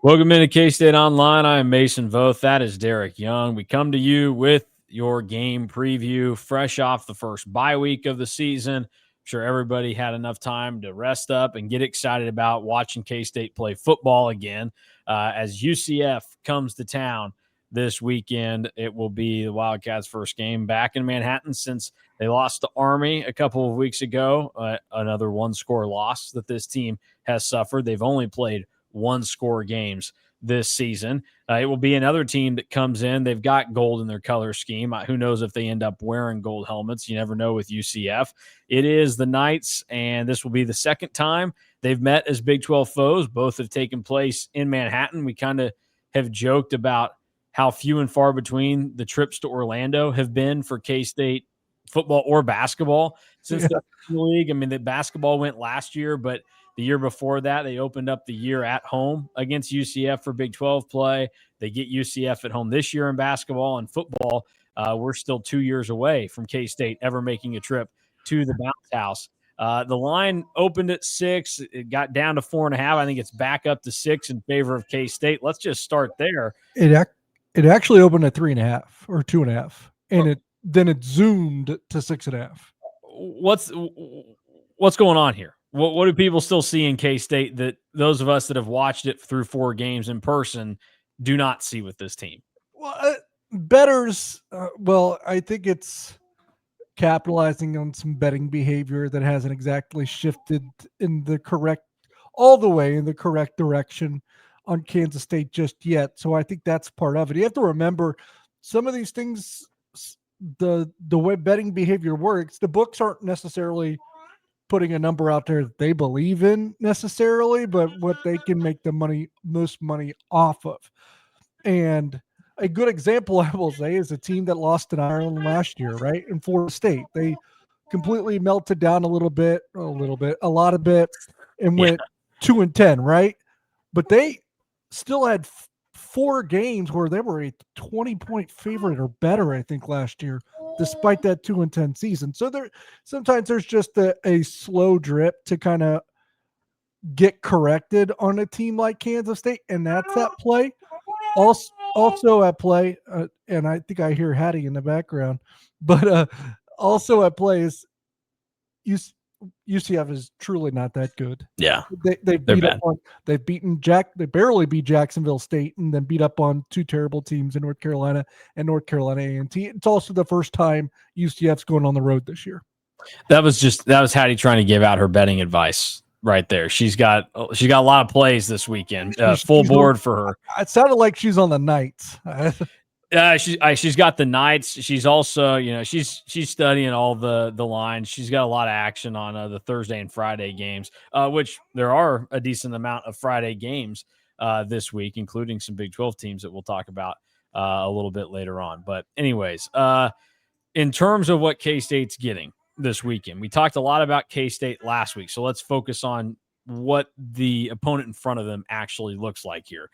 Welcome into K-State Online. I am Mason Voth. That is Derek Young. We come to you with your game preview fresh off the first bye week of the season. I'm sure everybody had enough time to rest up and get excited about watching K-State play football again. As UCF comes to town this weekend, it will be the Wildcats' first game back in Manhattan since they lost to Army a couple of weeks ago, another one-score loss that this team has suffered. They've only played one-score games this season. It will be another team that comes in. They've got gold in their color scheme. Who knows if they end up wearing gold helmets? You never know with UCF. It is the Knights, and this will be the second time they've met as Big 12 foes. Both have taken place in Manhattan. We kind of have joked about how few and far between the trips to Orlando have been for K-State football or basketball since the league. I mean, the basketball went last year, but the year before that, they opened up the year at home against UCF for Big 12 play. They get UCF at home this year in basketball and football. We're still 2 years away from K-State ever making a trip to the bounce house. The line opened at 6. It got down to 4.5. I think it's back up to 6 in favor of K-State. Let's just start there. It actually opened at 3.5 or 2.5, and then it zoomed to 6.5. What's going on here? What do people still see in K-State that those of us that have watched it through 4 games in person do not see with this team? Well, bettors, I think it's capitalizing on some betting behavior that hasn't exactly shifted all the way in the correct direction on Kansas State just yet. So I think that's part of it. You have to remember some of these things, the way betting behavior works, the books aren't necessarily putting a number out there that they believe in necessarily, but what they can make the most money off of. And a good example, I will say, is a team that lost in Ireland last year, right? In Florida State. They completely melted down a lot of bit, and went 2-10, right? But they still had 4 games where they were a 20-point favorite or better, I think, last year, despite that 2-10 season. So sometimes there's just a slow drip to kind of get corrected on a team like Kansas State, and that's at play. Also at play, and I think I hear Hattie in the background, but also at play is UCF is truly not that good. Yeah, they barely beat Jacksonville State, and then beat up on 2 terrible teams in North Carolina and North Carolina A&T. It's also the first time UCF's going on the road this year. That was Hattie trying to give out her betting advice right there. She's got a lot of plays this weekend. Full board for her. It sounded like she's on the Knights. She's got the Knights. She's also, she's studying all the lines. She's got a lot of action on the Thursday and Friday games, which there are a decent amount of Friday games this week, including some Big 12 teams that we'll talk about a little bit later on. But anyways, in terms of what K-State's getting this weekend, we talked a lot about K-State last week. So let's focus on what the opponent in front of them actually looks like here.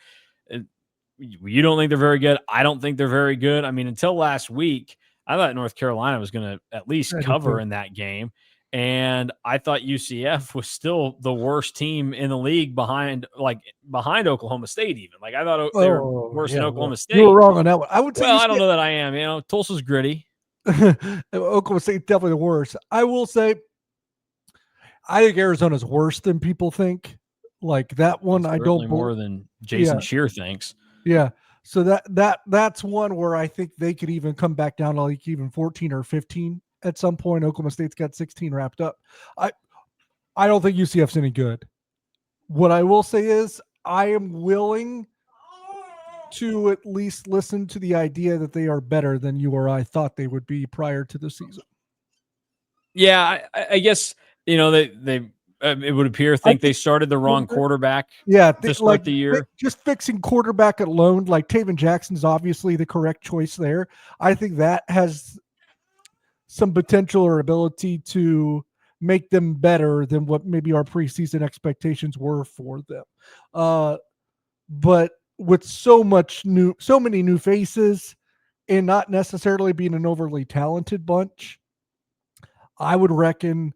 You don't think they're very good. I don't think they're very good. I mean, until last week, I thought North Carolina was going to at least cover in that game. And I thought UCF was still the worst team in the league behind Oklahoma State even. Like, I thought they were worse than Oklahoma State. You were wrong on that one. I would say I don't know that I am. Tulsa's gritty. Oklahoma State definitely the worst. I will say I think Arizona's worse than people think. Like that one, I don't more than Jason Shear thinks. Yeah. So that's one where I think they could even come back down to like even 14 or 15 at some point. Oklahoma State's got 16 wrapped up. I don't think UCF's any good. What I will say is I am willing to at least listen to the idea that they are better than you or I thought they would be prior to the season. Yeah, I guess, they it would appear they started the wrong quarterback to start the year. Just fixing quarterback alone, like Taven Jackson's obviously the correct choice there. I think that has some potential or ability to make them better than what maybe our preseason expectations were for them. But with so many new faces and not necessarily being an overly talented bunch, I would reckon,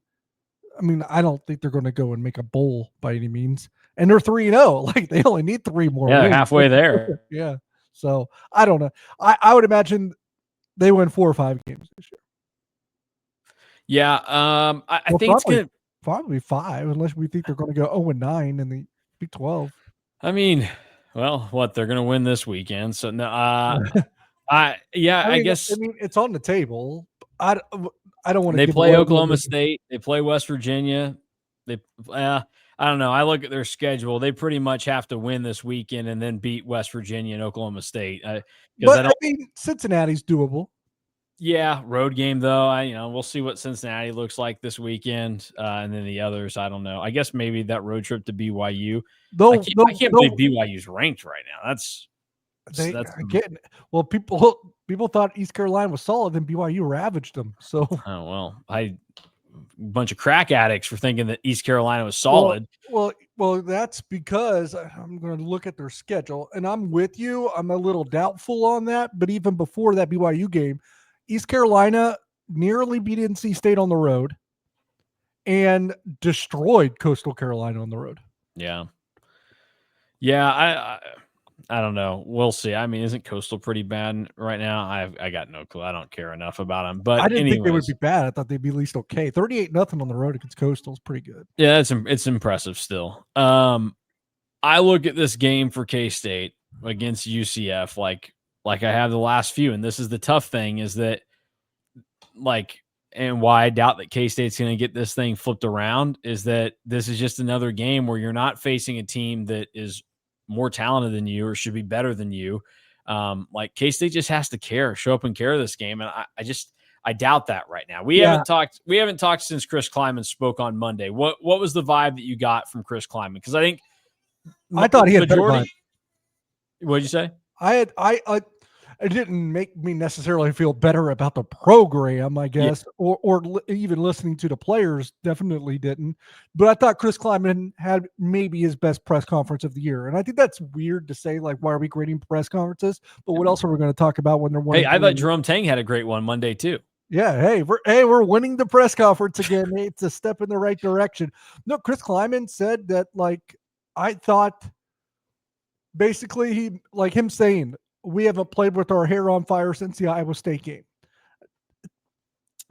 I don't think they're going to go and make a bowl by any means. and they're 3-0. Like they only need 3 more Yeah, wins. halfway there. Yeah. So I don't know. I would imagine they win 4 or 5 games this year. Yeah, I think it's gonna probably 5, unless we think they're going to go 0-9 in the Big 12. I mean, well, what they're gonna win this weekend. So no, I guess mean, it's on the table. I don't want to they give play away Oklahoma State. They play West Virginia. They, I don't know. I look at their schedule. They pretty much have to win this weekend and then beat West Virginia and Oklahoma State. But I mean, Cincinnati's doable. Yeah, road game though. We'll see what Cincinnati looks like this weekend, and then the others. I don't know. I guess maybe that road trip to BYU. I can't believe BYU's ranked right now. That's getting. Well, people thought East Carolina was solid, and BYU ravaged them. So, oh well, a bunch of crack addicts for thinking that East Carolina was solid. Well, that's because I'm going to look at their schedule, and I'm with you. I'm a little doubtful on that, but even before that BYU game, East Carolina nearly beat NC State on the road and destroyed Coastal Carolina on the road. Yeah. I don't know. We'll see. I mean, isn't Coastal pretty bad right now? I got no clue. I don't care enough about them. But I didn't think they would be bad. I thought they'd be at least okay. 38-0 on the road against Coastal is pretty good. Yeah, it's impressive still. I look at this game for K-State against UCF like I have the last few, and this is the tough thing is that and why I doubt that K-State's going to get this thing flipped around is that this is just another game where you're not facing a team that is more talented than you or should be better than you. K-State just has to show up and care this game. And I doubt that right now. We haven't talked since Chris Kleiman spoke on Monday. What was the vibe that you got from Chris Kleiman? Because I thought he had better vibe. What'd you say? It didn't make me necessarily feel better about the program, I guess, yeah. or even listening to the players definitely didn't. But I thought Chris Kleiman had maybe his best press conference of the year. And I think that's weird to say, like, why are we grading press conferences? But what else are we going to talk about when they're winning? Hey, I thought Jerome Tang had a great one Monday too. Yeah, we're winning the press conference again. It's a step in the right direction. No, Chris Kleiman said that, I thought basically him saying, we haven't played with our hair on fire since the Iowa State game.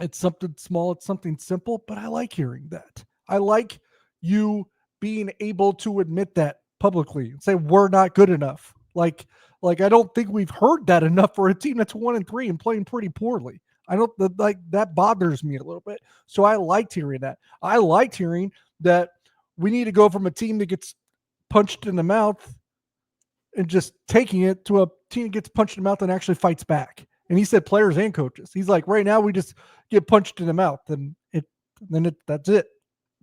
It's something small. It's something simple, but I like hearing that. I like you being able to admit that publicly and say, we're not good enough. I don't think we've heard that enough for a team that's 1-3 and playing pretty poorly. That bothers me a little bit. So I liked hearing that. I liked hearing that we need to go from a team that gets punched in the mouth and just taking it to a team that gets punched in the mouth and actually fights back. And he said players and coaches. He's like, right now we just get punched in the mouth and that's it.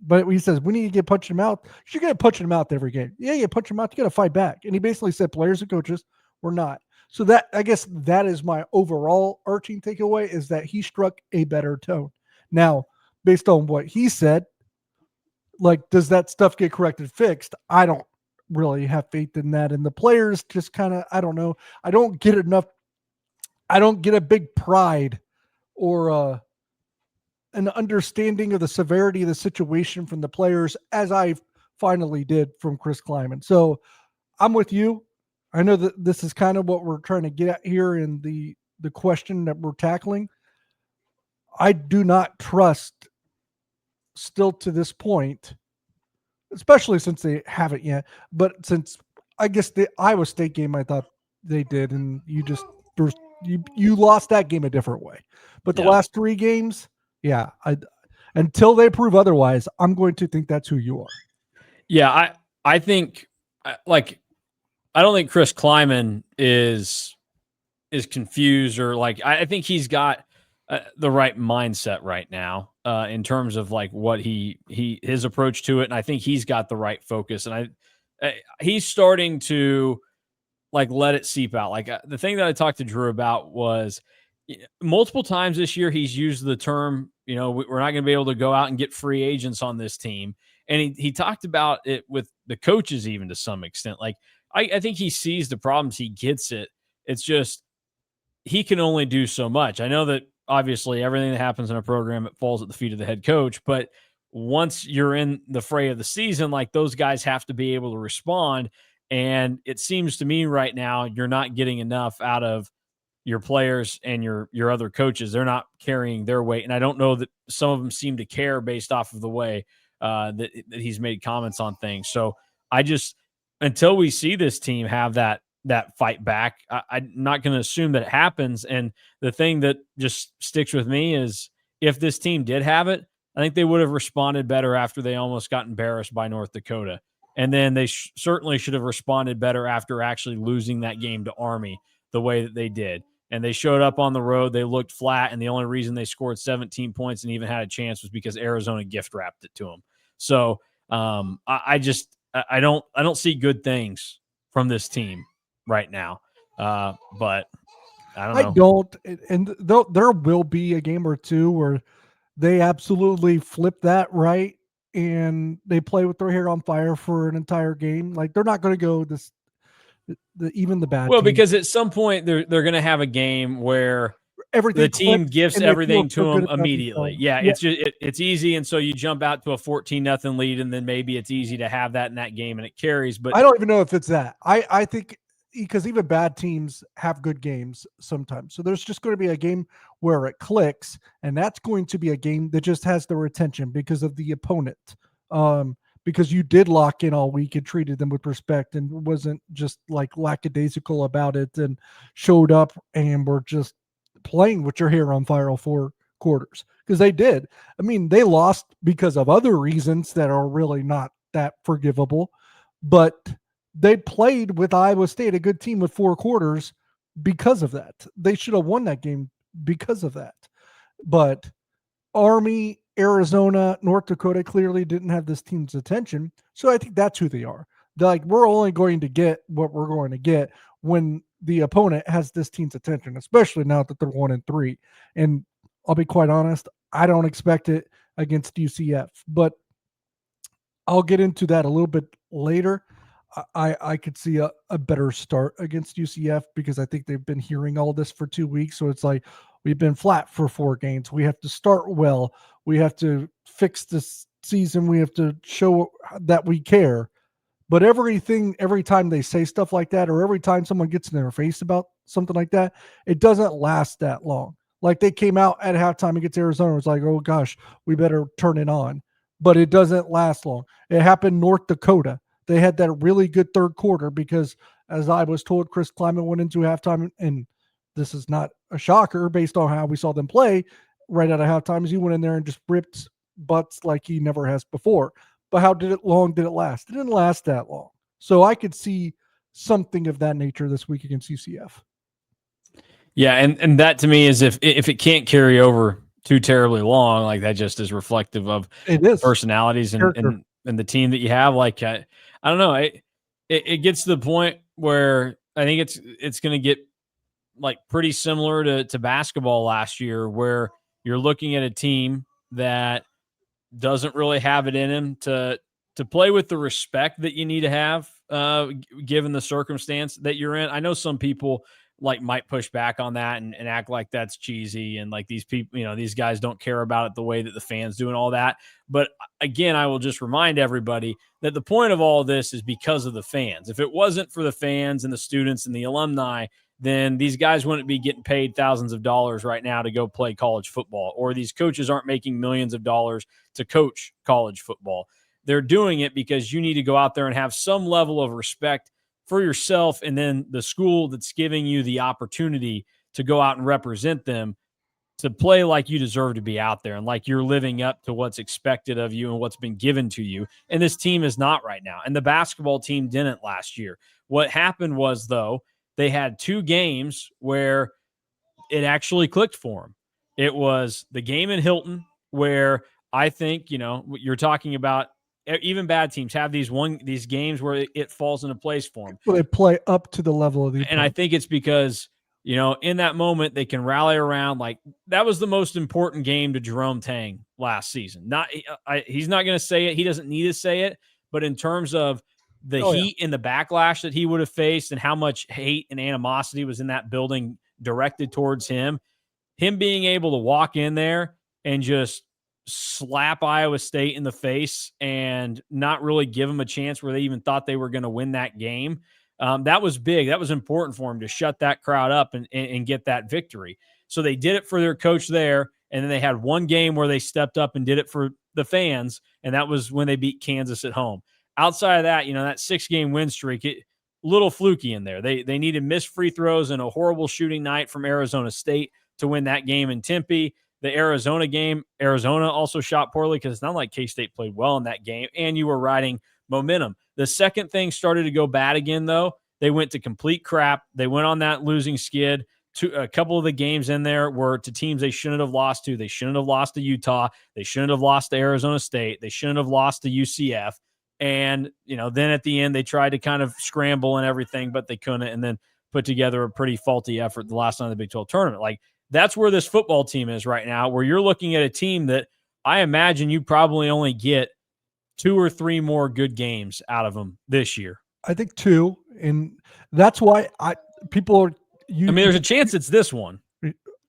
But he says, we need to get punched in the mouth. You get punched in the mouth every game. Yeah, you punch in the mouth, you got to fight back. And he basically said players and coaches, we're not. So I guess that is my overall arching takeaway, is that he struck a better tone. Now, based on what he said, does that stuff get corrected, fixed? I don't really have faith in that. And the players just kind of, I don't know. I don't get a big pride or an understanding of the severity of the situation from the players as I finally did from Chris Kleiman. So I'm with you. I know that this is kind of what we're trying to get at here in the question that we're tackling. I do not trust still to this point, especially since they haven't yet, but since I guess the Iowa State game, I thought they did, and you lost that game a different way. But the last 3 games, until they prove otherwise, I'm going to think that's who you are. Yeah, I think I don't think Chris Kleiman is confused or I think he's got the right mindset right now in terms of what his approach to it, and I think he's got the right focus, and he's starting to let it seep out. The thing that I talked to Drew about was multiple times this year he's used the term, we're not going to be able to go out and get free agents on this team, and he talked about it with the coaches even to some extent. I think he sees the problems, he gets it. It's just he can only do so much. I know that obviously everything that happens in a program, it falls at the feet of the head coach, but once you're in the fray of the season, like those guys have to be able to respond. And it seems to me right now, you're not getting enough out of your players and your other coaches. They're not carrying their weight. And I don't know that some of them seem to care based off of the way that he's made comments on things. So I just, until we see this team have that fight back, I'm not going to assume that it happens. And the thing that just sticks with me is if this team did have it, I think they would have responded better after they almost got embarrassed by North Dakota. And then they certainly should have responded better after actually losing that game to Army the way that they did. And they showed up on the road. They looked flat. And the only reason they scored 17 points and even had a chance was because Arizona gift wrapped it to them. So I don't see good things from this team right now. But I don't know. I don't. And there will be a game or two where they absolutely flip that right and they play with their hair on fire for an entire game. Like they're not going to go even the bad Well, teams. because at some point they're going to have a game where Everything the team gives everything to them immediately. Yeah, yeah. it's just it's easy, and so you jump out to a 14-0 lead, and then maybe it's easy to have that in that game, and it carries. But I don't even know if it's that. I think because even bad teams have good games sometimes. So there's just going to be a game where it clicks, and that's going to be a game that just has their attention because of the opponent. Because you did lock in all week and treated them with respect and wasn't just like lackadaisical about it and showed up and were just playing with your hair on fire all 4 quarters. Because they did. I mean, they lost because of other reasons that are really not that forgivable, but they played with Iowa State, a good team with 4 quarters, because of that. They should have won that game because of that. But Army, Arizona, North Dakota clearly didn't have this team's attention. So I think that's who they are. They're like, we're only going to get what we're going to get when the opponent has this team's attention, especially now that they're 1-3. And I'll be quite honest, I don't expect it against UCF, but I'll get into that a little bit later. I could see a better start against UCF because I think they've been hearing all this for 2 weeks. So it's like, we've been flat for 4 games. We have to start well. We have to fix this season. We have to show that we care. But every time they say stuff like that, or every time someone gets in their face about something like that, it doesn't last that long. Like they came out at halftime against Arizona. It was like, oh gosh, we better turn it on. But it doesn't last long. It happened North Dakota. They had that really good third quarter because, as I was told, Chris Kleiman went into halftime, and this is not a shocker based on how we saw them play right out of halftime, as he went in there and just ripped butts like he never has before. But how long did it last? It didn't last that long. So I could see something of that nature this week against UCF. Yeah, and that to me is if it can't carry over too terribly long, like that just is reflective of personalities and the team that you have. Like I don't know, it gets to the point where I think it's going to get like pretty similar to basketball last year, where you're looking at a team that doesn't really have it in him to play with the respect that you need to have, given the circumstance that you're in. I know some people like might push back on that and act like that's cheesy and like these people, these guys don't care about it the way that the fans do and all that. But again, I will just remind everybody that the point of all this is because of the fans. If it wasn't for the fans and the students and the alumni, then these guys wouldn't be getting paid thousands of dollars right now to go play college football, or these coaches aren't making millions of dollars to coach college football. They're doing it because you need to go out there and have some level of respect for yourself and then the school that's giving you the opportunity to go out and represent them, to play like you deserve to be out there and like you're living up to what's expected of you and what's been given to you. And this team is not right now. And the basketball team didn't last year. What happened was, though, they had 2 games where it actually clicked for them. It was the game in Hilton, where I think, you're talking about even bad teams have these games where it falls into place for them. Well, they play up to the level of the opponent. And I think it's because, in that moment they can rally around. Like that was the most important game to Jerome Tang last season. He's not going to say it. He doesn't need to say it. But in terms of the heat and the backlash that he would have faced and how much hate and animosity was in that building directed towards him being able to walk in there and just slap Iowa State in the face and not really give them a chance where they even thought they were going to win that game. That was big. That was important for them to shut that crowd up and get that victory. So they did it for their coach there, and then they had one game where they stepped up and did it for the fans, and that was when they beat Kansas at home. Outside of that, that 6-game win streak, little fluky in there. They needed missed free throws and a horrible shooting night from Arizona State to win that game in Tempe. The Arizona game, Arizona also shot poorly because it's not like K-State played well in that game, and you were riding momentum. The second thing started to go bad again, though. They went to complete crap. They went on that losing skid. A couple of the games in there were to teams they shouldn't have lost to. They shouldn't have lost to Utah. They shouldn't have lost to Arizona State. They shouldn't have lost to UCF. And, then at the end, they tried to kind of scramble and everything, but they couldn't, and then put together a pretty faulty effort the last night of the Big 12 tournament. Like, that's where this football team is right now, where you're looking at a team that I imagine you probably only get 2 or 3 more good games out of them this year. I think 2, and that's why people are. There's a chance it's this one.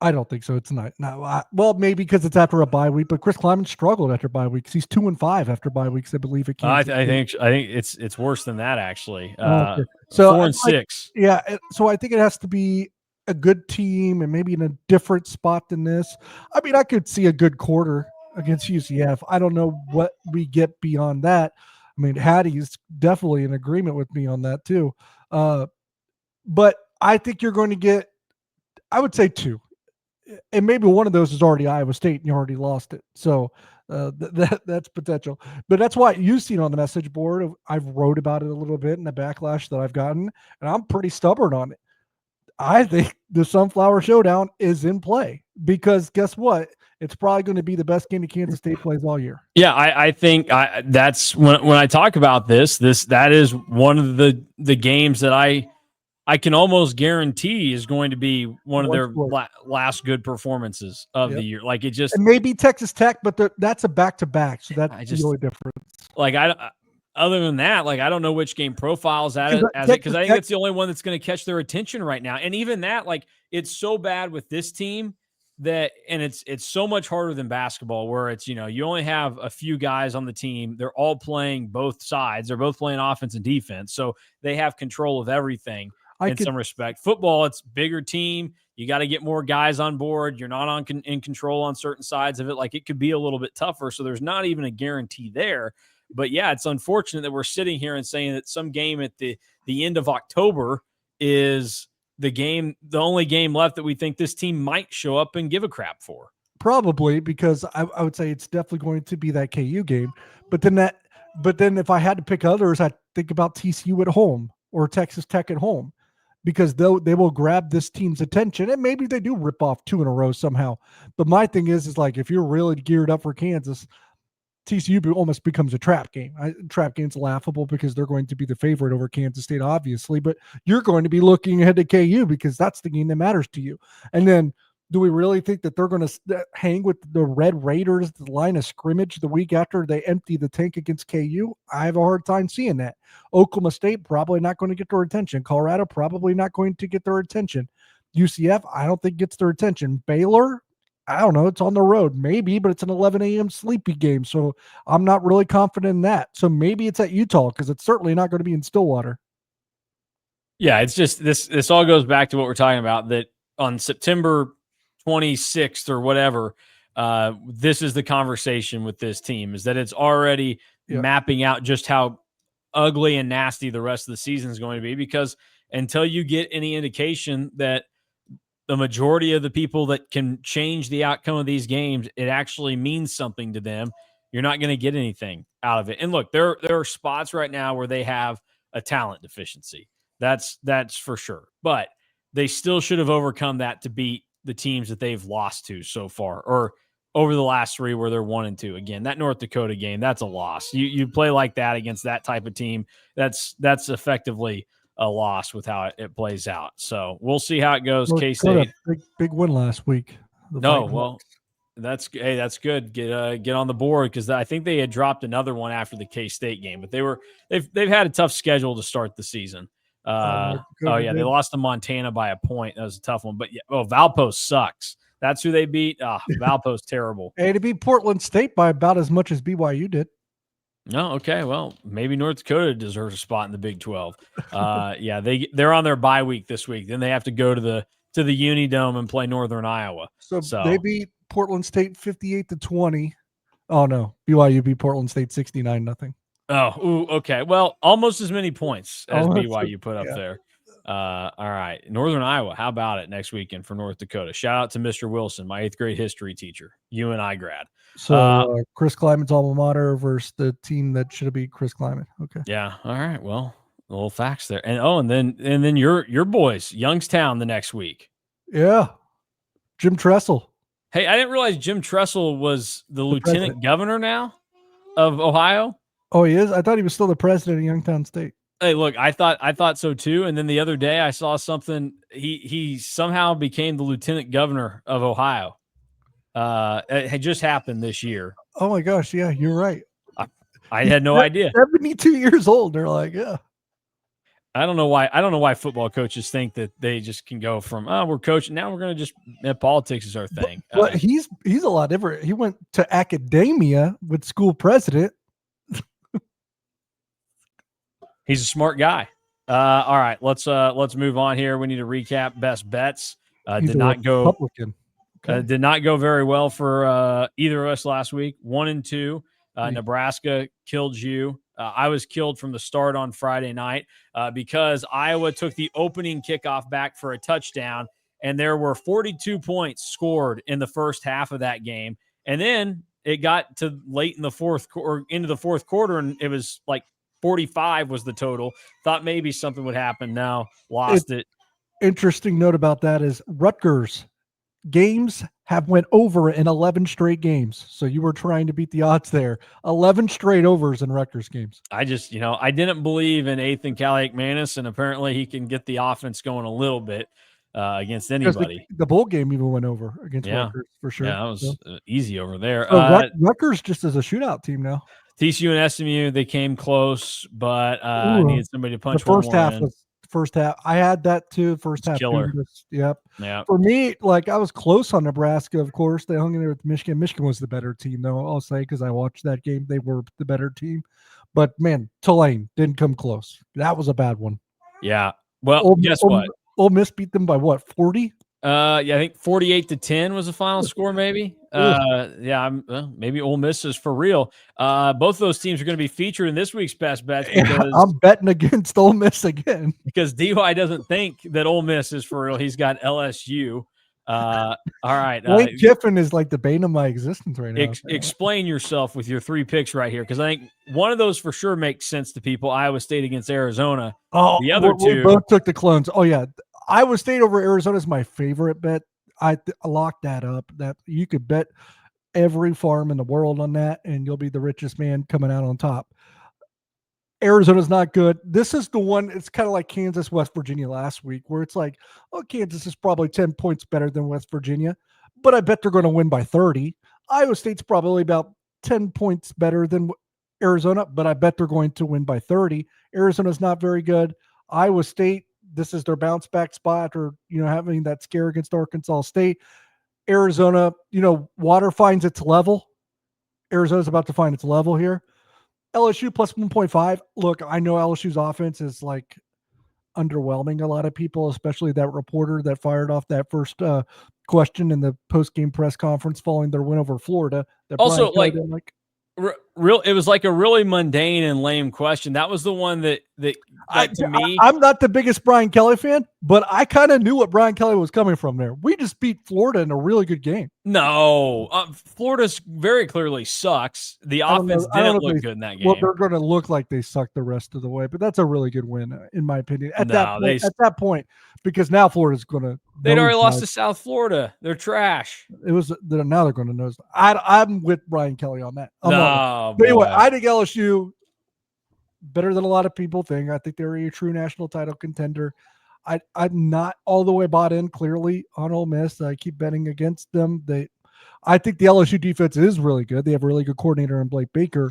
I don't think so. It's not. No, well, maybe because it's after a bye week, but Chris Kleiman struggled after bye weeks. He's 2-5 after bye weeks, I believe. I think it's worse than that, actually. Okay. So 4-6. Yeah. So I think it has to be a good team and maybe in a different spot than this. I could see a good quarter against UCF. I don't know what we get beyond that. Hattie's definitely in agreement with me on that too. But I think you're going to get, I would say 2. And maybe one of those is already Iowa State and you already lost it. So that's potential. But that's why you've seen on the message board, I've wrote about it a little bit in the backlash that I've gotten, and I'm pretty stubborn on it. I think the Sunflower Showdown is in play because guess what? It's probably going to be the best game that Kansas State plays all year. Yeah, I think that's when I talk about that is one of the games that I can almost guarantee is going to be one of their last good performances of the year. Like, it just, and maybe Texas Tech, but that's a back-to-back, so that's the only difference. Like, other than that, like, I don't know which game profiles as it, because I think it's the only one that's going to catch their attention right now. And even that, like, it's so bad with this team that, and it's so much harder than basketball, where it's, you only have a few guys on the team. They're all playing both sides. They're both playing offense and defense, so they have control of everything. In some respect, football, it's bigger team. You got to get more guys on board. You're not in control on certain sides of it. Like, it could be a little bit tougher. So there's not even a guarantee there. But yeah, it's unfortunate that we're sitting here and saying that some game at the end of October is the only game left that we think this team might show up and give a crap for. Probably, because I would say it's definitely going to be that KU game. But then if I had to pick others, I'd think about TCU at home or Texas Tech at home, because they will grab this team's attention, and maybe they do rip off 2 in a row somehow. But my thing is like, if you're really geared up for Kansas, TCU almost becomes a trap game. Trap game's laughable because they're going to be the favorite over Kansas State, obviously, but you're going to be looking ahead to KU because that's the game that matters to you. And then, do we really think that they're going to hang with the Red Raiders, the line of scrimmage, the week after they empty the tank against KU? I have a hard time seeing that. Oklahoma State probably not going to get their attention. Colorado probably not going to get their attention. UCF, I don't think gets their attention. Baylor, I don't know. It's on the road, maybe, but it's an 11 a.m. sleepy game, so I'm not really confident in that. So maybe it's at Utah, because it's certainly not going to be in Stillwater. Yeah, it's just this all goes back to what we're talking about, that on September 26th or whatever, this is the conversation with this team, is that it's already mapping out just how ugly and nasty the rest of the season is going to be, because until you get any indication that the majority of the people that can change the outcome of these games, it actually means something to them, you're not going to get anything out of it. And look, there are spots right now where they have a talent deficiency. That's for sure. But they still should have overcome that to beat the teams that they've lost to so far, or over the last 3 where they're 1-2. Again, that North Dakota game, that's a loss. You play like that against that type of team, that's effectively a loss with how it plays out. So we'll see how it goes. K-State, big win last week. That's good. Get on the board, because I think they had dropped another one after the K-State game, but they've had a tough schedule to start the season. They lost to Montana by a point. That was a tough one. But Valpo sucks. That's who they beat. Valpo's terrible. Hey, to beat Portland State by about as much as BYU did. No, okay. Well, maybe North Dakota deserves a spot in the Big 12. Yeah, they're on their bye week this week. Then they have to go to the Unidome and play Northern Iowa. So they beat Portland State 58-20. Oh no, BYU beat Portland State 69-0. Oh, ooh, okay. Well, almost as many points as Almost, BYU put up there. All right. Northern Iowa, how about it next weekend for North Dakota? Shout out to Mr. Wilson, my 8th grade history teacher, UNI grad. So Chris Kleiman's alma mater versus the team that should have beat Chris Kleiman. Okay. Yeah. All right. Well, a little facts there. And then your boys, Youngstown the next week. Yeah. Jim Tressel. Hey, I didn't realize Jim Tressel was the lieutenant governor now of Ohio. Oh, he is? I thought he was still the president of Youngstown State. Hey, look, I thought so too. And then the other day I saw something. He somehow became the lieutenant governor of Ohio. It had just happened this year. Oh my gosh, yeah, you're right. I had no idea. 72 years old. They're like, yeah. I don't know why football coaches think that they just can go from we're coaching now we're going to just politics is our thing. But he's a lot different. He went to academia with school president. He's a smart guy. All right, let's move on here. We need to recap best bets. Did not go Republican. Okay. Did not go very well for either of us last week. 1-2. Nebraska killed you. I was killed from the start on Friday night because Iowa took the opening kickoff back for a touchdown, and there were 42 points scored in the first half of that game. And then it got to late in the into the fourth quarter, and it was like 45 was the total. Thought maybe something would happen. Now lost it. Interesting note about that is Rutgers games have went over in 11 straight games. So you were trying to beat the odds there. 11 straight overs in Rutgers games. I just, I didn't believe in Ethan Kaliakmanis, and apparently he can get the offense going a little bit against anybody. The bowl game even went over against Rutgers for sure. Yeah, that was easy over there. So Rutgers just as a shootout team now. TCU and SMU, they came close, but needed somebody to punch the first half was first half. I had that too. First half. Killer. Yep. Yeah. For me, I was close on Nebraska, of course. They hung in there with Michigan. Michigan was the better team, though, I'll say, because I watched that game. They were the better team. But, man, Tulane didn't come close. That was a bad one. Yeah. Well, guess what? Ole Miss beat them by what, 40? I think 48-10 was the final score, maybe. Maybe Ole Miss is for real. Both of those teams are going to be featured in this week's best bets. Because, I'm betting against Ole Miss again because DY doesn't think that Ole Miss is for real. He's got LSU. All right. Lane Kiffin is like the bane of my existence right now. Explain yourself with your 3 picks right here, because I think one of those for sure makes sense to people. Iowa State against Arizona. Oh, the other two. We both took the clones. Oh, yeah. Iowa State over Arizona is my favorite bet. I locked that up. That you could bet every farm in the world on that, and you'll be the richest man coming out on top. Arizona's not good. This is the one. It's kind of like Kansas, West Virginia last week, where it's like, oh, Kansas is probably 10 points better than West Virginia, but I bet they're going to win by 30. Iowa State's probably about 10 points better than Arizona, but I bet they're going to win by 30. Arizona's not very good. Iowa State, this is their bounce back spot after, having that scare against Arkansas State. Arizona, water finds its level. Arizona's about to find its level here. LSU plus 1.5. Look, I know LSU's offense is underwhelming a lot of people, especially that reporter that fired off that first question in the post-game press conference following their win over Florida. Also, it was like a really mundane and lame question. That was the one that to me. I'm not the biggest Brian Kelly fan, but I kind of knew what Brian Kelly was coming from there. We just beat Florida in a really good game. No, Florida's very clearly sucks. The offense didn't look good in that game. Well, they're going to look like they suck the rest of the way, but that's a really good win, in my opinion. At that point, because now Florida's going to. They'd already lost to South Florida. They're trash. Now they're going to nose. I'm with Brian Kelly on that. But anyway, I think LSU better than a lot of people think. I think they're a true national title contender. I'm not all the way bought in clearly on Ole Miss. I keep betting against them. I think the LSU defense is really good. They have a really good coordinator in Blake Baker.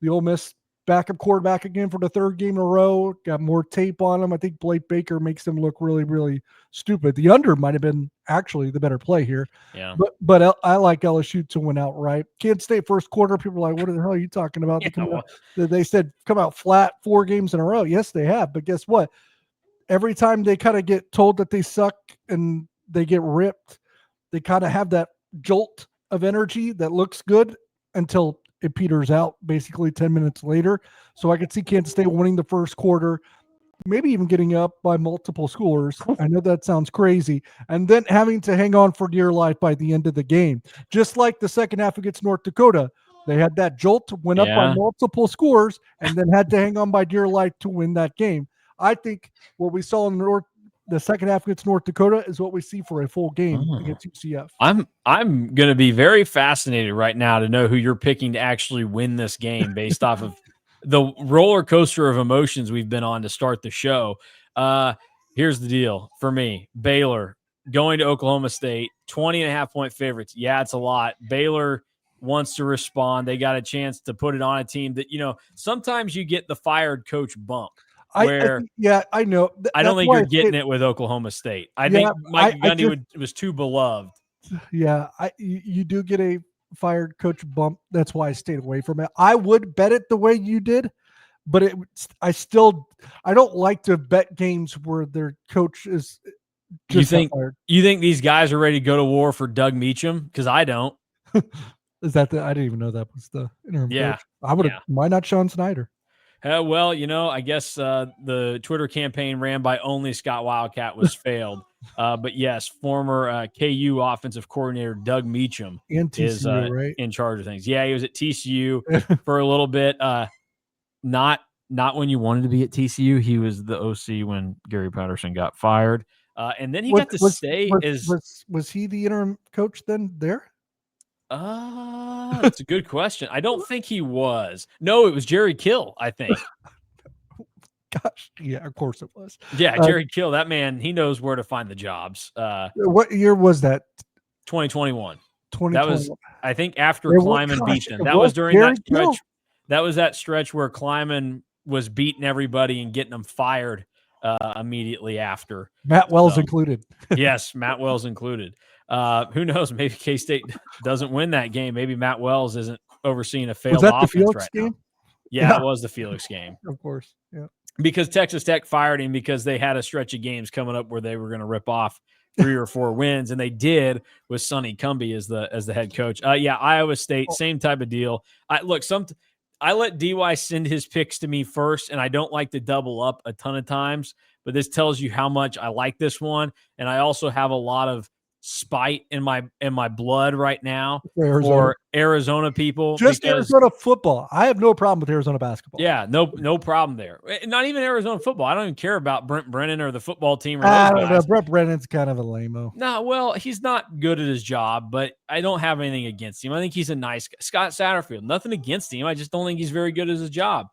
The Ole Miss backup quarterback again for the third game in a row. Got more tape on him. I think Blake Baker makes him look really, really stupid. The under might have been actually the better play here. Yeah. But I like LSU to win outright. Kansas State first quarter, people are like, what the hell are you talking about? They said come out flat 4 games in a row. Yes, they have. But guess what? Every time they kind of get told that they suck and they get ripped, they kind of have that jolt of energy that looks good until it peters out basically 10 minutes later. So I could see Kansas State winning the first quarter, maybe even getting up by multiple scores. I know that sounds crazy. And then having to hang on for dear life by the end of the game. Just like the second half against North Dakota. They had that jolt, went up by multiple scores, and then had to hang on by dear life to win that game. I think what we saw in the second half against North Dakota is what we see for a full game against UCF. I'm going to be very fascinated right now to know who you're picking to actually win this game based off of the roller coaster of emotions we've been on to start the show. Here's the deal for me. Baylor going to Oklahoma State, 20.5-point favorites. Yeah, it's a lot. Baylor wants to respond. They got a chance to put it on a team that, sometimes you get the fired coach bump. I know. I don't think you're getting it with Oklahoma State. I think Mike Gundy was too beloved. Yeah, you do get a fired coach bump. That's why I stayed away from it. I would bet it the way you did, but I don't like to bet games where their coach is just fired. You think these guys are ready to go to war for Doug Meacham? Because I don't. Is that I didn't even know that was the interim coach. I would have. Why not Sean Snyder? Well, I guess the Twitter campaign ran by only Scott Wildcat was failed. But yes, former KU offensive coordinator Doug Meacham and TCU, right? In charge of things. Yeah, he was at TCU for a little bit. Not when you wanted to be at TCU. He was the OC when Gary Patterson got fired. And then he got to stay Was he the interim coach then there? That's a good question. I don't think he was. No, it was Jerry Kill, I think. Gosh, yeah, of course it was. Yeah, Jerry Kill, that man, he knows where to find the jobs. What year was that? 2021. 2021. That was, I think, after Kleiman beat them. That was during that stretch. That was that stretch where Kleiman was beating everybody and getting them fired immediately after. Matt Wells included. Yes, Matt Wells included. Who knows? Maybe K-State doesn't win that game. Maybe Matt Wells isn't overseeing a failed offense right now. Yeah, it was the Felix game. Of course, yeah. Because Texas Tech fired him because they had a stretch of games coming up where they were going to rip off 3 or 4 wins, and they did with Sonny Cumbie as the head coach. Iowa State, same type of deal. I let DY send his picks to me first, and I don't like to double up a ton of times, but this tells you how much I like this one, and I also have a lot of spite in my blood right now for Arizona people. Just Arizona football. I have no problem with Arizona basketball. Yeah, no problem there. Not even Arizona football. I don't even care about Brent Brennan or the football team. I don't know. Brent Brennan's kind of a lame-o. No, well, he's not good at his job, but I don't have anything against him. I think he's a nice guy. Scott Satterfield, nothing against him. I just don't think he's very good at his job.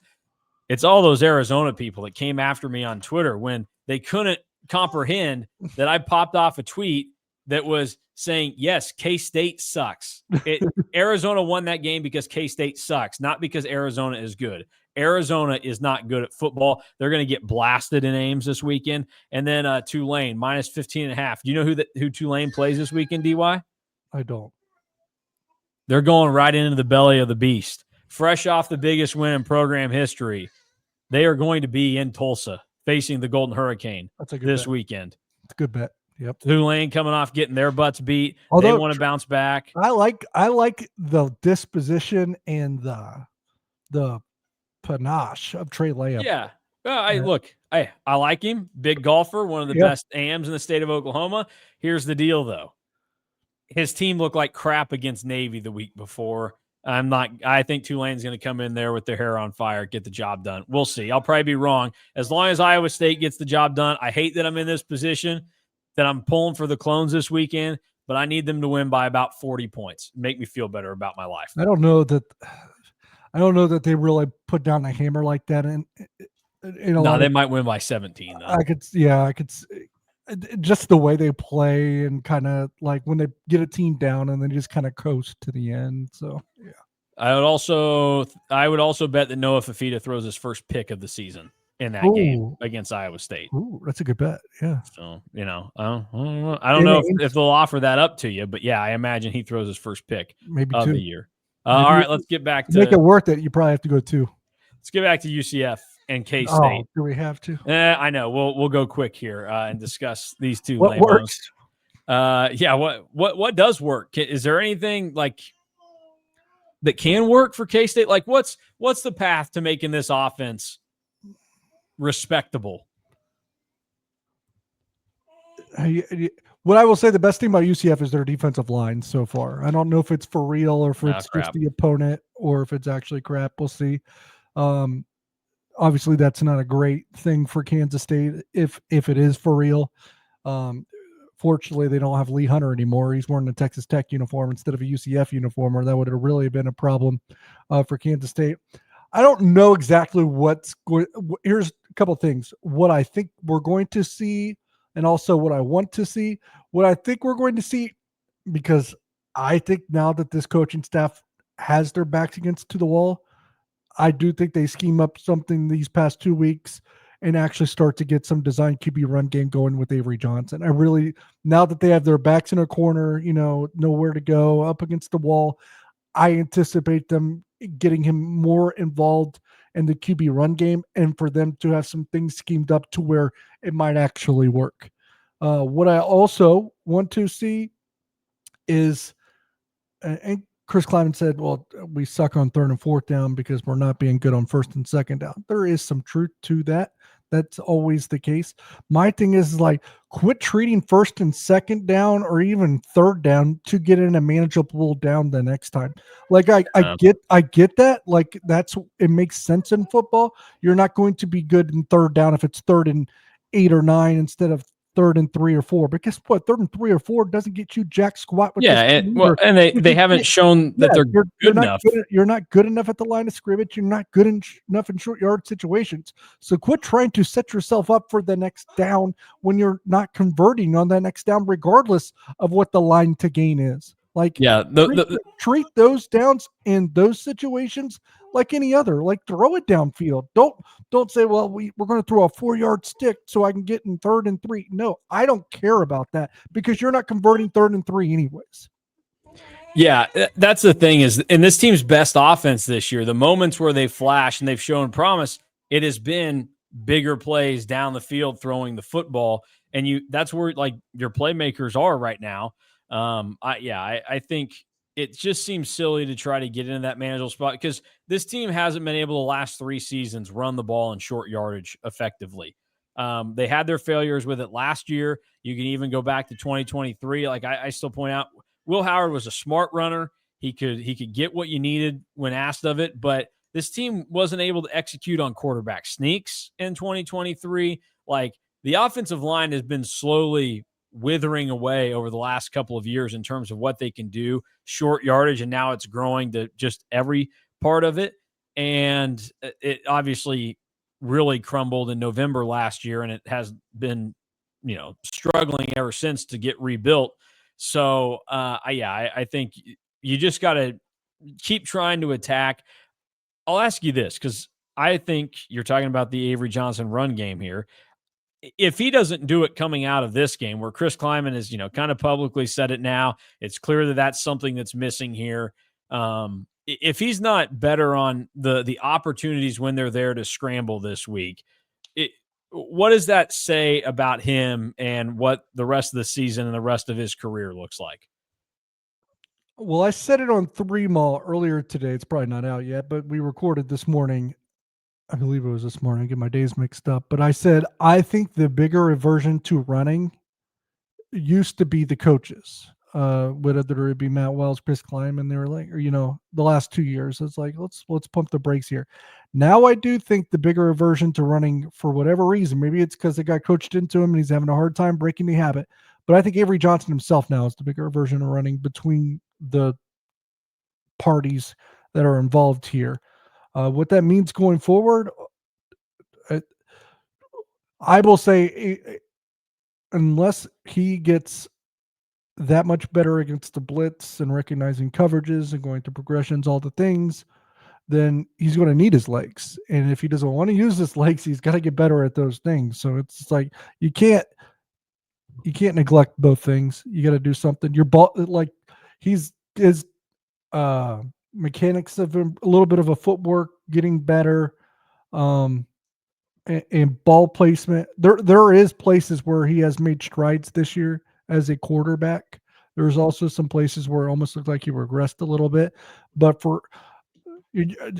It's all those Arizona people that came after me on Twitter when they couldn't comprehend that I popped off a tweet that was saying, yes, K-State sucks. Arizona won that game because K-State sucks, not because Arizona is good. Arizona is not good at football. They're going to get blasted in Ames this weekend. And then Tulane, minus 15.5. Do you know who Tulane plays this weekend, DY? I don't. They're going right into the belly of the beast. Fresh off the biggest win in program history. They are going to be in Tulsa facing the Golden Hurricane this weekend. It's a good bet. Yep. Tulane coming off getting their butts beat. They want to bounce back. I like the disposition and the panache of Trey Layup. Yeah. Well, I like him. Big golfer, one of the best AMs in the state of Oklahoma. Here's the deal, though. His team looked like crap against Navy the week before. I think Tulane's going to come in there with their hair on fire, get the job done. We'll see. I'll probably be wrong. As long as Iowa State gets the job done, I hate that I'm in this position, that I'm pulling for the Clones this weekend, but I need them to win by about 40 points. Make me feel better about my life. I don't know that they really put down a hammer like that. They might win by 17. Though. I could just the way they play and kind of like when they get a team down and then just kind of coast to the end. So yeah. I would also bet that Noah Fafita throws his first pick of the season in that game against Iowa State. Ooh, that's a good bet. Yeah. So, I don't know if they'll offer that up to you, but yeah, I imagine he throws his first pick maybe of 2. the year. All right, let's get back to make it worth it. You probably have to go 2. Let's get back to UCF and K-State. Oh, do we have to? I know. We'll go quick here and discuss these two. What works? Yeah. What does work? Is there anything like that can work for K-State? Like what's the path to making this offense respectable? What I will say, the best thing about UCF is their defensive line so far. I don't know if it's for real or if it's just the opponent or if it's actually crap. We'll see. Obviously, that's not a great thing for Kansas State if it is for real. Fortunately, they don't have Lee Hunter anymore. He's wearing a Texas Tech uniform instead of a UCF uniform, or that would have really been a problem for Kansas State. I don't know exactly what's going. Here's a couple of things. What I think we're going to see, and also what I want to see. What I think we're going to see, because I think now that this coaching staff has their backs against to the wall, I do think they scheme up something these past 2 weeks and actually start to get some design QB run game going with Avery Johnson. I really, now that they have their backs in a corner, nowhere to go, up against the wall, I anticipate them getting him more involved in the QB run game and for them to have some things schemed up to where it might actually work. What I also want to see is, and Chris Kleiman said, well, we suck on 3rd and 4th down because we're not being good on 1st and 2nd down. There is some truth to that. That's always the case. My thing is like, quit treating 1st and 2nd down or even 3rd down to get in a manageable down the next time. Like I get that. Like it makes sense in football. You're not going to be good in 3rd down if it's 3rd and 8 or 9 instead of 3rd and 3 or 4. But guess what? 3rd and 3 or 4 doesn't get you jack squat with they haven't shown that they're good enough. You're not good enough at the line of scrimmage. You're not good enough in short yard situations. So quit trying to set yourself up for the next down when you're not converting on that next down, regardless of what the line to gain is. Like, treat those downs in those situations like any other. Like, throw it downfield. Don't say, well, we're going to throw a 4-yard stick so I can get in 3rd and 3. No, I don't care about that because you're not converting 3rd and 3 anyways. Yeah, that's the thing is, in this team's best offense this year, the moments where they flash and they've shown promise, it has been bigger plays down the field throwing the football, and that's where like your playmakers are right now. I think it just seems silly to try to get into that manageable spot because this team hasn't been able to last 3 seasons run the ball in short yardage effectively. They had their failures with it last year. You can even go back to 2023. Like I still point out, Will Howard was a smart runner. He could get what you needed when asked of it, but this team wasn't able to execute on quarterback sneaks in 2023. Like the offensive line has been slowly withering away over the last couple of years in terms of what they can do short yardage, and now it's growing to just every part of it. And it obviously really crumbled in November last year, and it has been, struggling ever since to get rebuilt. So, I think you just got to keep trying to attack. I'll ask you this because I think you're talking about the Avery Johnson run game here. If he doesn't do it coming out of this game, where Chris Kleiman has, kind of publicly said it now, it's clear that that's something that's missing here. If he's not better on the opportunities when they're there to scramble this week, what does that say about him and what the rest of the season and the rest of his career looks like? Well, I said it on 3 Mall earlier today. It's probably not out yet, but we recorded this morning. I believe it was this morning. I get my days mixed up. But I said, I think the bigger aversion to running used to be the coaches. Whether it be Matt Wells, Chris Kleiman, they were like, or, the last 2 years, it's like, let's pump the brakes here. Now I do think the bigger aversion to running, for whatever reason, maybe it's because the guy coached into him and he's having a hard time breaking the habit. But I think Avery Johnson himself now is the bigger aversion of running between the parties that are involved here. What that means going forward, I will say, unless he gets that much better against the blitz and recognizing coverages and going to progressions, all the things, then he's going to need his legs. And if he doesn't want to use his legs, he's got to get better at those things. So it's like you can't neglect both things. You got to do something. Your ball, like his mechanics of a little bit of a footwork getting better. And ball placement. There is places where he has made strides this year as a quarterback. There's also some places where it almost looked like he regressed a little bit. But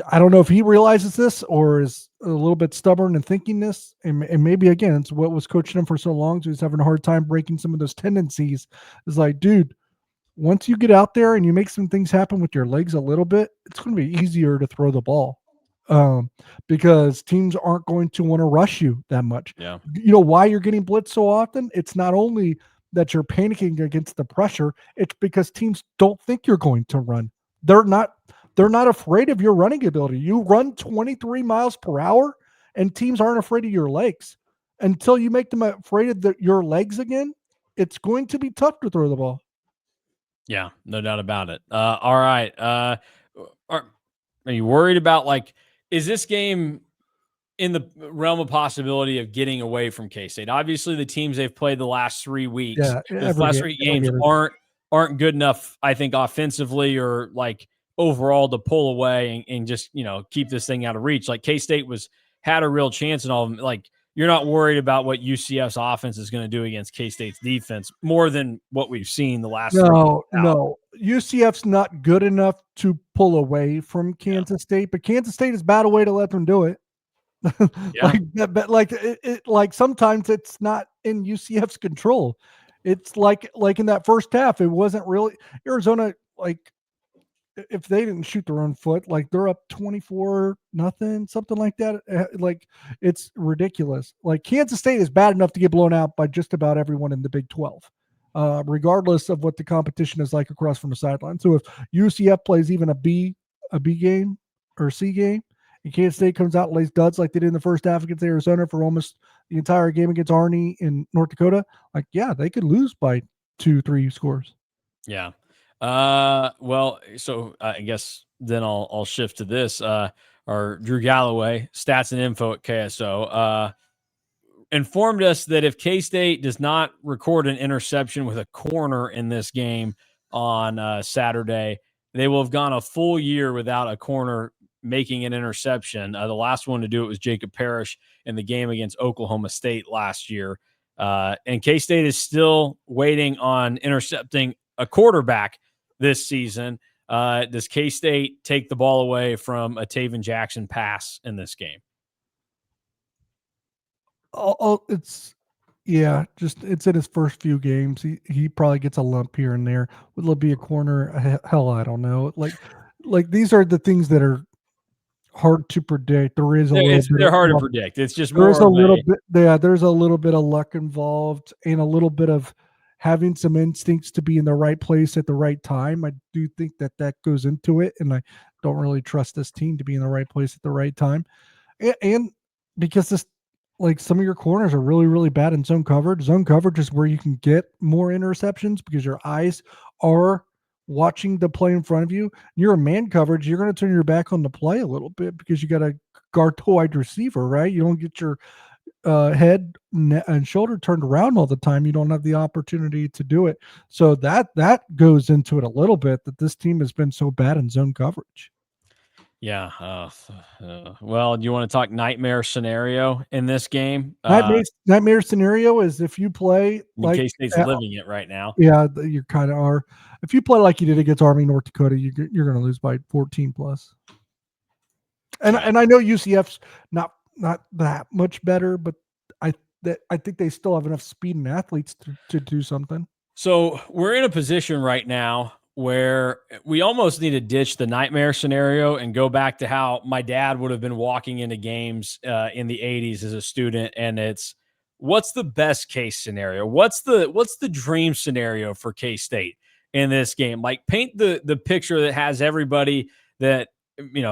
I don't know if he realizes this or is a little bit stubborn in thinking this, and maybe again it's what was coaching him for so long, so he's having a hard time breaking some of those tendencies. It's like, dude, once you get out there and you make some things happen with your legs a little bit, it's going to be easier to throw the ball, because teams aren't going to want to rush you that much. Yeah. You know why you're getting blitzed so often? It's not only that you're panicking against the pressure, it's because teams don't think you're going to run. They're not afraid of your running ability. You run 23 miles per hour, and teams aren't afraid of your legs. Until you make them afraid of your legs again, it's going to be tough to throw the ball. Yeah, no doubt about it. All right. Are you worried about, like, is this game in the realm of possibility of getting away from K-State? Obviously, the teams they've played the last 3 weeks, Yeah, those last 3 games aren't good enough, I think, offensively or like overall to pull away and just, keep this thing out of reach. Like K-State had a real chance in all of them. Like, you're not worried about what UCF's offense is going to do against K-State's defense more than what we've seen the last 3 games. No. UCF's not good enough to pull away from Kansas State, but Kansas State is bad a way to let them do it. Yeah. like sometimes it's not in UCF's control. It's like in that first half, it wasn't really Arizona. Like, if they didn't shoot their own foot, like they're up 24-0, something like that. Like, it's ridiculous. Like, Kansas State is bad enough to get blown out by just about everyone in the Big 12, regardless of what the competition is like across from the sideline. So if UCF plays even a B game or C game, and Kansas State comes out and lays duds like they did in the first half against Arizona for almost the entire game against Army in North Dakota, like, yeah, they could lose by 2-3 scores. Yeah. Well, so I guess then I'll shift to this. Our Drew Galloway, stats and info at KSO, informed us that if K-State does not record an interception with a corner in this game on Saturday, they will have gone a full year without a corner making an interception. The last one to do it was Jacob Parrish in the game against Oklahoma State last year. And K-State is still waiting on intercepting a quarterback this season. Does K-State take the ball away from a Taven Jackson pass in this game? It's in his first few games. He probably gets a lump here and there. Will it be a corner? Hell, I don't know. Like these are the things that are hard to predict. They're hard to predict. It's just there's a little bit of luck involved and a little bit of having some instincts to be in the right place at the right time. I do think that goes into it, and I don't really trust this team to be in the right place at the right time. And because like, some of your corners are really, really bad in zone coverage. Zone coverage is where you can get more interceptions because your eyes are watching the play in front of you. You're a man coverage, you're going to turn your back on the play a little bit because you got to guard the wide receiver, right? You don't get your head and shoulder turned around all the time. You don't have the opportunity to do it. So that goes into it a little bit, that this team has been so bad in zone coverage. Yeah. Well, do you want to talk nightmare scenario in this game? Nightmare scenario is if you play like K-State's living it right now. Yeah, you kind of are. If you play like you did against Army North Dakota, you're going to lose by 14 plus. And I know UCF's not that much better, but I think they still have enough speed and athletes to do something. So we're in a position right now where we almost need to ditch the nightmare scenario and go back to how my dad would have been walking into games in the 80s as a student. And it's, what's the best case scenario? What's the dream scenario for K-State in this game? Like, paint the picture that has everybody that, in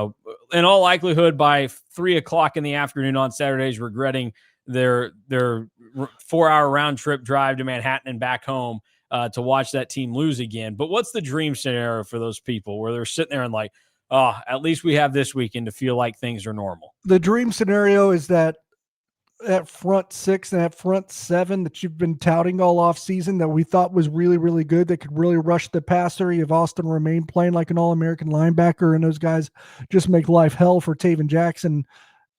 all likelihood by 3:00 in the afternoon on Saturdays, regretting their 4-hour round trip drive to Manhattan and back home. to watch that team lose again. But what's the dream scenario for those people where they're sitting there and like, oh, at least we have this weekend to feel like things are normal? The dream scenario is that front six and that front seven that you've been touting all off season that we thought was really, really good, that could really rush the passer. You have Austin Romaine playing like an All-American linebacker, and those guys just make life hell for Taven Jackson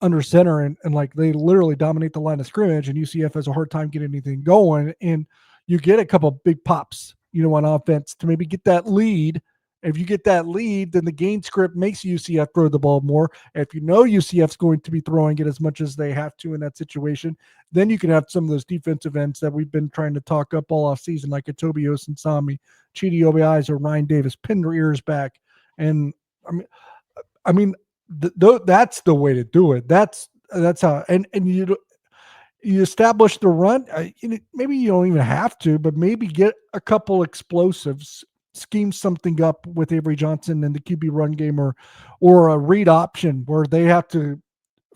under center, and like they literally dominate the line of scrimmage, and UCF has a hard time getting anything going. And you get a couple big pops, on offense to maybe get that lead. If you get that lead, then the game script makes UCF throw the ball more. If you know UCF's going to be throwing it as much as they have to in that situation, then you can have some of those defensive ends that we've been trying to talk up all off season, like a Tobi Osensami, Chidi Obiai's, or Ryan Davis, pin their ears back. And I mean, that's the way to do it. That's how. And you establish the run. Maybe you don't even have to, but maybe get a couple explosives. Scheme something up with Avery Johnson and the QB run game, or a read option where they have to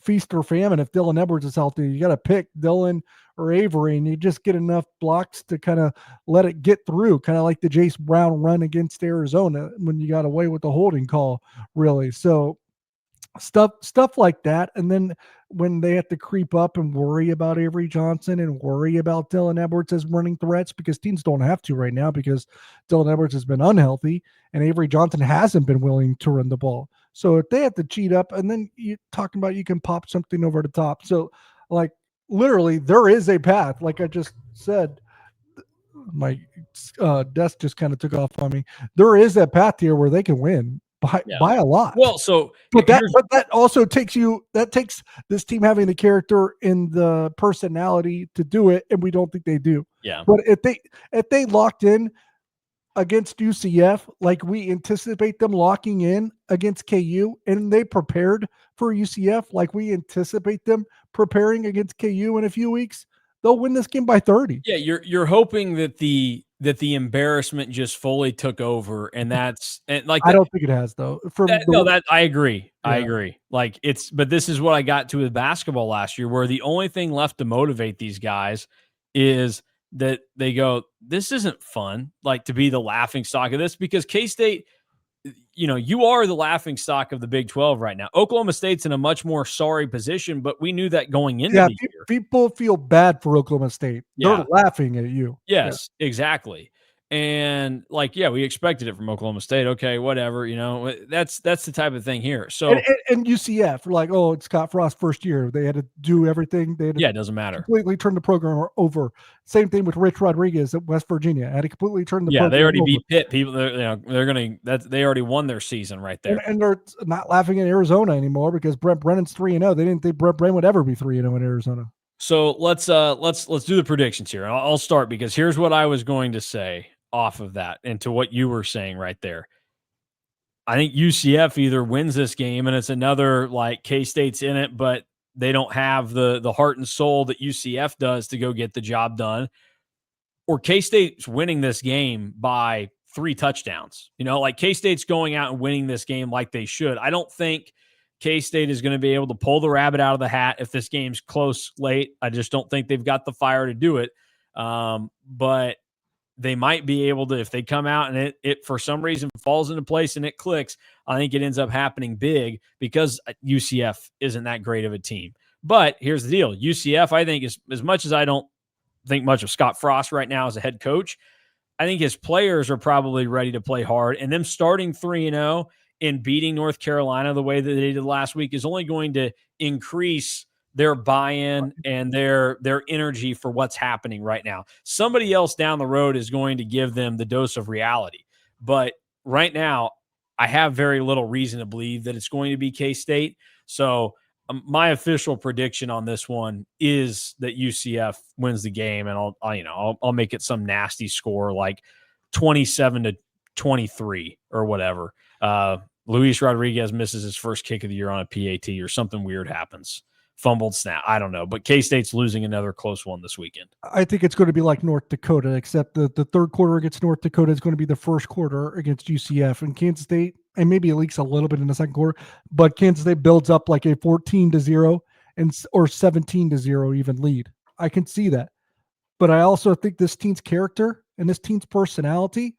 feast or famine. If Dylan Edwards is healthy, you got to pick Dylan or Avery, and you just get enough blocks to kind of let it get through, kind of like the Jace Brown run against Arizona when you got away with the holding call, really. So stuff like that. And then when they have to creep up and worry about Avery Johnson and worry about Dylan Edwards as running threats, because teams don't have to right now because Dylan Edwards has been unhealthy and Avery Johnson hasn't been willing to run the ball. So if they have to cheat up, and then you're talking about you can pop something over the top. So like literally there is a path. Like I just said, my desk just kind of took off on me. There is a path here where they can win by a lot. Well, so but that also takes this team having the character and the personality to do it, and we don't think they do. Yeah. But if they locked in against UCF like we anticipate them locking in against KU, and they prepared for UCF like we anticipate them preparing against KU in a few weeks, they'll win this game by 30. Yeah, you're hoping that the embarrassment just fully took over, and I don't think it has though. I agree. Yeah. I agree. But this is what I got to with basketball last year, where the only thing left to motivate these guys is that they go, this isn't fun, like to be the laughing stock of this, because K-State, you are the laughing stock of the Big 12 right now. Oklahoma State's in a much more sorry position, but we knew that going into the year. People feel bad for Oklahoma State. They're laughing at you. Yes, exactly. And we expected it from Oklahoma State. Okay, whatever. That's the type of thing here. So and UCF, it's Scott Frost's first year. They had to do everything. They had to it doesn't matter. Completely turn the program over. Same thing with Rich Rodriguez at West Virginia. Had to completely turn the program they already over. beat Pitt. People, they already won their season right there. And they're not laughing at Arizona anymore because Brent Brennan's 3-0. They didn't think Brent Brennan would ever be 3-0 in Arizona. So let's do the predictions here. I'll start because here's what I was going to say off of that and to what you were saying right there. I think UCF either wins this game and it's another K-State's in it, but they don't have the heart and soul that UCF does to go get the job done, or K-State's winning this game by 3 touchdowns. K-State's going out and winning this game like they should. I don't think K-State is going to be able to pull the rabbit out of the hat if this game's close late. I just don't think they've got the fire to do it. But they might be able to, if they come out and it for some reason falls into place and it clicks. I think it ends up happening big because UCF isn't that great of a team. But here's the deal. UCF, I think, is as much as I don't think much of Scott Frost right now as a head coach, I think his players are probably ready to play hard. And them starting 3-0 and beating North Carolina the way that they did last week is only going to increase their buy-in and their energy for what's happening right now. Somebody else down the road is going to give them the dose of reality. But right now, I have very little reason to believe that it's going to be K-State. So my official prediction on this one is that UCF wins the game, and I'll make it some nasty score like 27-23 or whatever. Luis Rodriguez misses his first kick of the year on a PAT or something weird happens. Fumbled snap. I don't know, but K-State's losing another close one this weekend. I think it's going to be like North Dakota, except the third quarter against North Dakota is going to be the first quarter against UCF, and Kansas State, and maybe it leaks a little bit in the second quarter, but Kansas State builds up like a 14-0 or 17-0 even lead. I can see that. But I also think this team's character and this team's personality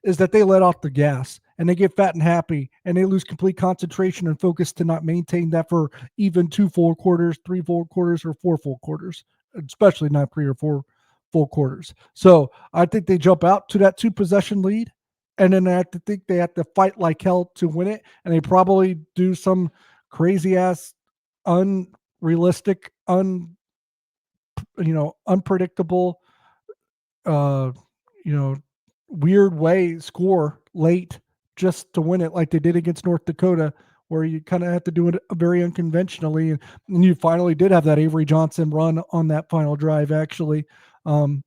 is that they let off the gas and they get fat and happy and they lose complete concentration and focus to not maintain that for even 2 full quarters, 3 full quarters, or 4 full quarters, especially not 3 or 4 full quarters. So I think they jump out to that 2-possession lead, and then I have to think they have to fight like hell to win it, and they probably do some crazy ass, unrealistic, unpredictable, uh, you know, weird way score late just to win it, like they did against North Dakota, where you kind of have to do it very unconventionally. And you finally did have that Avery Johnson run on that final drive, actually, on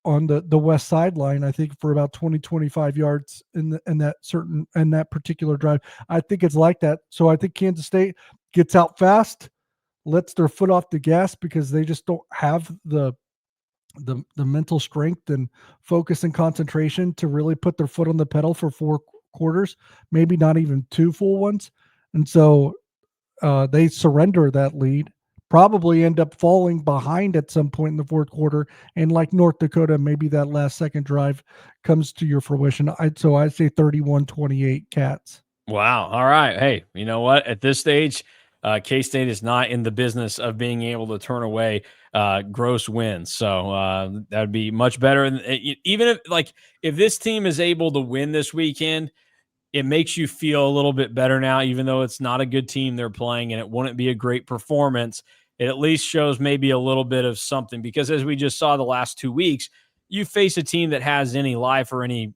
the west sideline, I think for about 25 yards in that particular drive. I think it's like that. So I think Kansas State gets out fast, lets their foot off the gas because they just don't have the mental strength and focus and concentration to really put their foot on the pedal for 4 quarters, maybe not even 2 full ones. And so they surrender that lead, probably end up falling behind at some point in the 4th quarter. And like North Dakota, maybe that last second drive comes to your fruition. I'd say 31-28 Cats. Wow. All right. Hey, you know what? At this stage, K-State is not in the business of being able to turn away gross wins. So that would be much better. And even if this team is able to win this weekend, it makes you feel a little bit better now, even though it's not a good team they're playing and it wouldn't be a great performance. It at least shows maybe a little bit of something, because as we just saw the last 2 weeks, you face a team that has any life or any,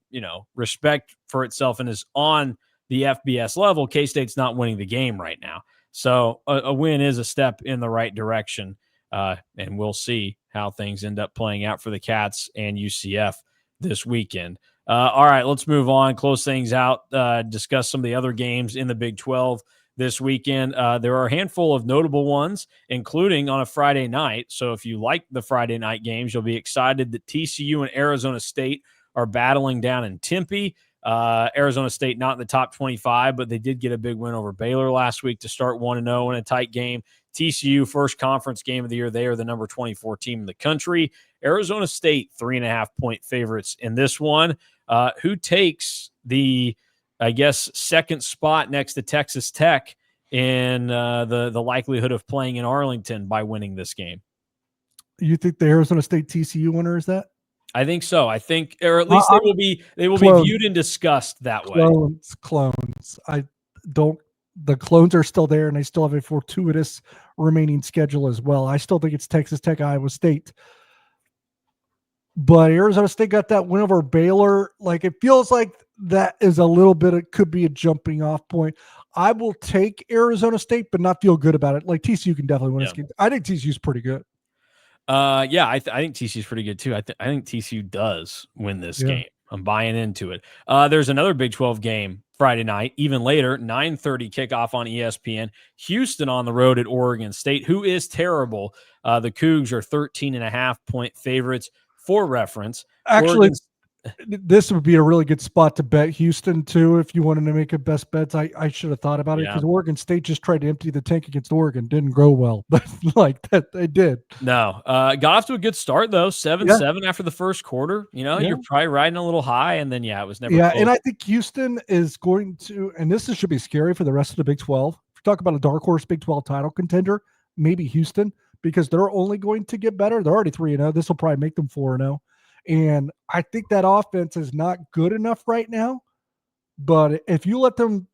respect for itself and is on the FBS level. K-State's not winning the game right now. So a win is a step in the right direction. And we'll see how things end up playing out for the Cats and UCF this weekend. All right, let's move on, close things out, discuss some of the other games in the Big 12 this weekend. There are a handful of notable ones, including on a Friday night. So if you like the Friday night games, you'll be excited that TCU and Arizona State are battling down in Tempe. Arizona State not in the top 25, but they did get a big win over Baylor last week to start 1-0 in a tight game. TCU, first conference game of the year. They are the number 24 team in the country. Arizona State, 3.5-point favorites in this one. Who takes the, I guess, second spot next to Texas Tech in the likelihood of playing in Arlington by winning this game? You think the Arizona State TCU winner is that? I think so. I think, or at least they will be viewed and discussed that way. Clones. The clones are still there, and they still have a fortuitous remaining schedule as well. I still think it's Texas Tech, Iowa State. But Arizona State got that win over Baylor. Like, it feels like that is a little bit, it could be a jumping off point. I will take Arizona State, but not feel good about it. Like, TCU can definitely win this game. I think TCU's pretty good. I think TCU's pretty good too. I think TCU does win this game. I'm buying into it. There's another Big 12 game Friday night, even later, 9:30 kickoff on ESPN. Houston on the road at Oregon State, who is terrible. The Cougs are 13.5-point favorites. For reference, actually, this would be a really good spot to bet Houston too if you wanted to make a best bets. I should have thought about it, because Oregon State just tried to empty the tank against Oregon. Didn't go well, but like that they did. No, got off to a good start though. 7-7 after the first quarter. You're probably riding a little high, and then it was never. Yeah, close. And I think Houston is going to, and this should be scary for the rest of the Big 12. If you talk about a dark horse Big 12 title contender, maybe Houston, because they're only going to get better. They're already 3-0. This will probably make them 4-0. And I think that offense is not good enough right now. But if you let them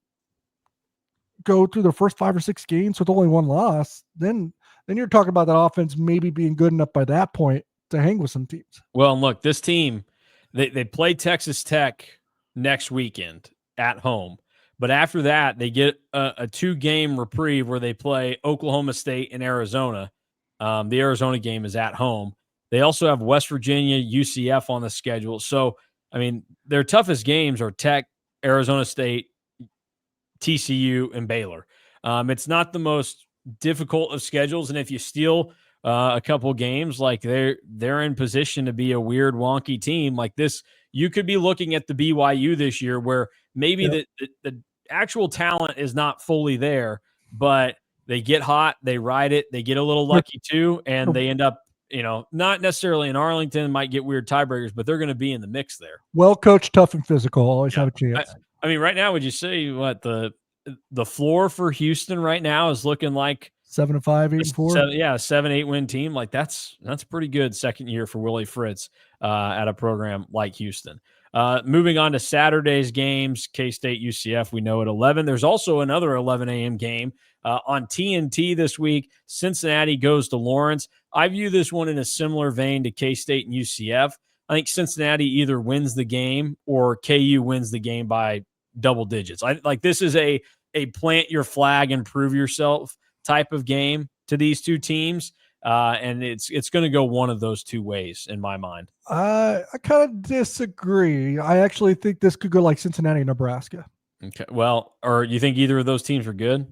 go through the first 5 or 6 games with only 1 loss, then you're talking about that offense maybe being good enough by that point to hang with some teams. Well, look, this team, they play Texas Tech next weekend at home. But after that, they get a 2-game reprieve where they play Oklahoma State and Arizona. The Arizona game is at home. They also have West Virginia, UCF on the schedule. So, I mean, their toughest games are Tech, Arizona State, TCU, and Baylor. It's not the most difficult of schedules, and if you steal a couple games, like they're in position to be a weird, wonky team like this. You could be looking at the BYU this year, where maybe the actual talent is not fully there, but they get hot, they ride it, they get a little lucky too, and they end up not necessarily in Arlington, might get weird tiebreakers, but they're going to be in the mix there. Well coached, tough and physical, always have a chance. I mean, right now, would you say what the floor for Houston right now is looking like 7-5, 8-4? 7-8 win team. Like that's pretty good second year for Willie Fritz at a program like Houston. Moving on to Saturday's games, K-State UCF, we know at 11. There's also another 11 a.m. game on TNT this week. Cincinnati goes to Lawrence. I view this one in a similar vein to K-State and UCF. I think Cincinnati either wins the game or KU wins the game by double digits. This is a plant your flag and prove yourself type of game to these two teams. And it's going to go one of those two ways in my mind. I kind of disagree. I actually think this could go like Cincinnati, Nebraska. Okay. Well, or you think either of those teams are good?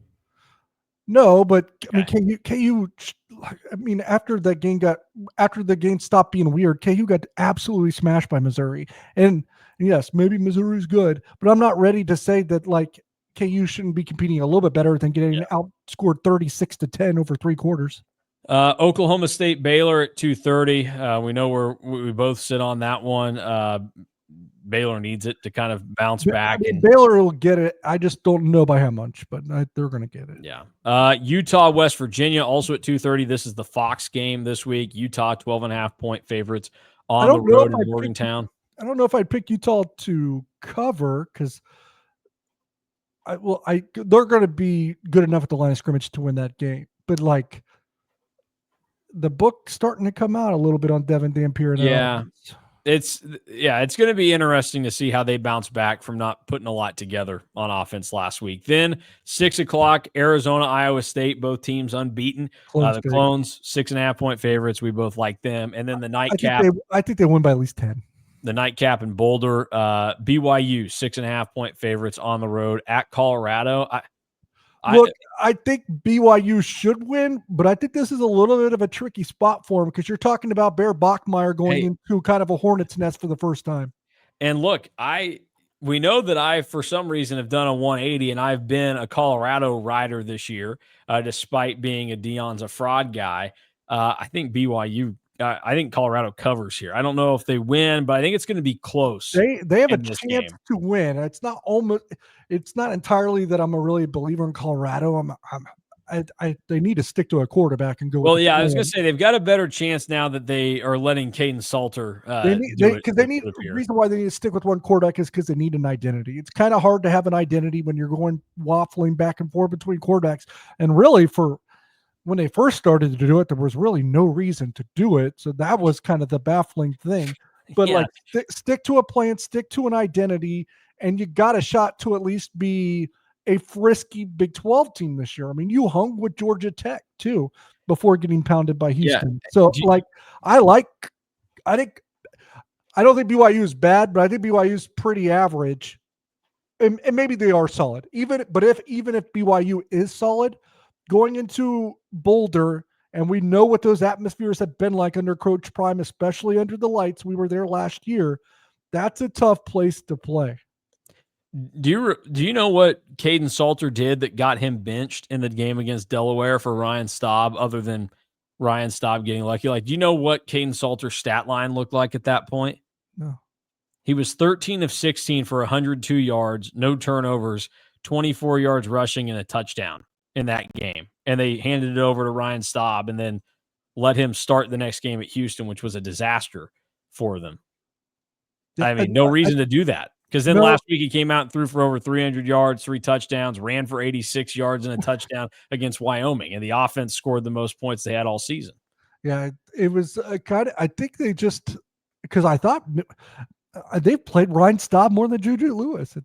No, but okay. I mean, KU. I mean, after the game stopped being weird, KU got absolutely smashed by Missouri. And yes, maybe Missouri's good, but I'm not ready to say that like KU shouldn't be competing a little bit better than getting outscored 36-10 over 3 quarters. Oklahoma State Baylor at 2:30. We know we both sit on that one. Baylor needs it to kind of bounce back. I mean, Baylor will get it. I just don't know by how much, but they're going to get it. Yeah. Utah, West Virginia, also at 2:30. This is the Fox game this week. Utah, 12.5-point favorites on the road in Morgantown. I don't know if I'd pick Utah to cover because they're going to be good enough at the line of scrimmage to win that game. But like the book starting to come out a little bit on Devin Dampier. Yeah. It's going to be interesting to see how they bounce back from not putting a lot together on offense last week. Then 6:00, Arizona, Iowa State, both teams unbeaten. The Clones, 6.5-point favorites. We both like them. And then the nightcap. I think they win by at least 10. The nightcap in Boulder, BYU, 6.5-point favorites on the road at Colorado. I think BYU should win, but I think this is a little bit of a tricky spot for him because you're talking about Bear Bachmeier going into kind of a hornet's nest for the first time. And look, we know that I, for some reason, have done a 180, and I've been a Colorado rider this year, despite being a Deion's a fraud guy. I think I think Colorado covers here. I don't know if they win, but I think it's going to be close. They have a chance to win. It's not entirely that I'm a really believer in Colorado. They need to stick to a quarterback and go. Well, I was going to say they've got a better chance now that they are letting Caden Salter. The reason why they need to stick with one quarterback is because they need an identity. It's kind of hard to have an identity when you're going waffling back and forth between quarterbacks. And really, when they first started to do it, there was really no reason to do it. So that was kind of the baffling thing. But stick to a plan, stick to an identity, and you got a shot to at least be a frisky Big 12 team this year. I mean, you hung with Georgia Tech too before getting pounded by Houston. Yeah. So I don't think BYU is bad, but I think BYU is pretty average. And maybe they are solid. Even if BYU is solid, going into Boulder, and we know what those atmospheres have been like under Coach Prime, especially under the lights. We were there last year. That's a tough place to play. Do you know what Caden Salter did that got him benched in the game against Delaware for Ryan Staub, other than Ryan Staub getting lucky? Like, do you know what Caden Salter's stat line looked like at that point? No. He was 13 of 16 for 102 yards, no turnovers, 24 yards rushing, and a touchdown in that game. And they handed it over to Ryan Staub and then let him start the next game at Houston, which was a disaster for them. I mean, no reason to do that. Because then last week he came out and threw for over 300 yards, 3 touchdowns, ran for 86 yards and a touchdown against Wyoming. And the offense scored the most points they had all season. Yeah, it was I think they just, because I thought they've played Ryan Staub more than Juju Lewis.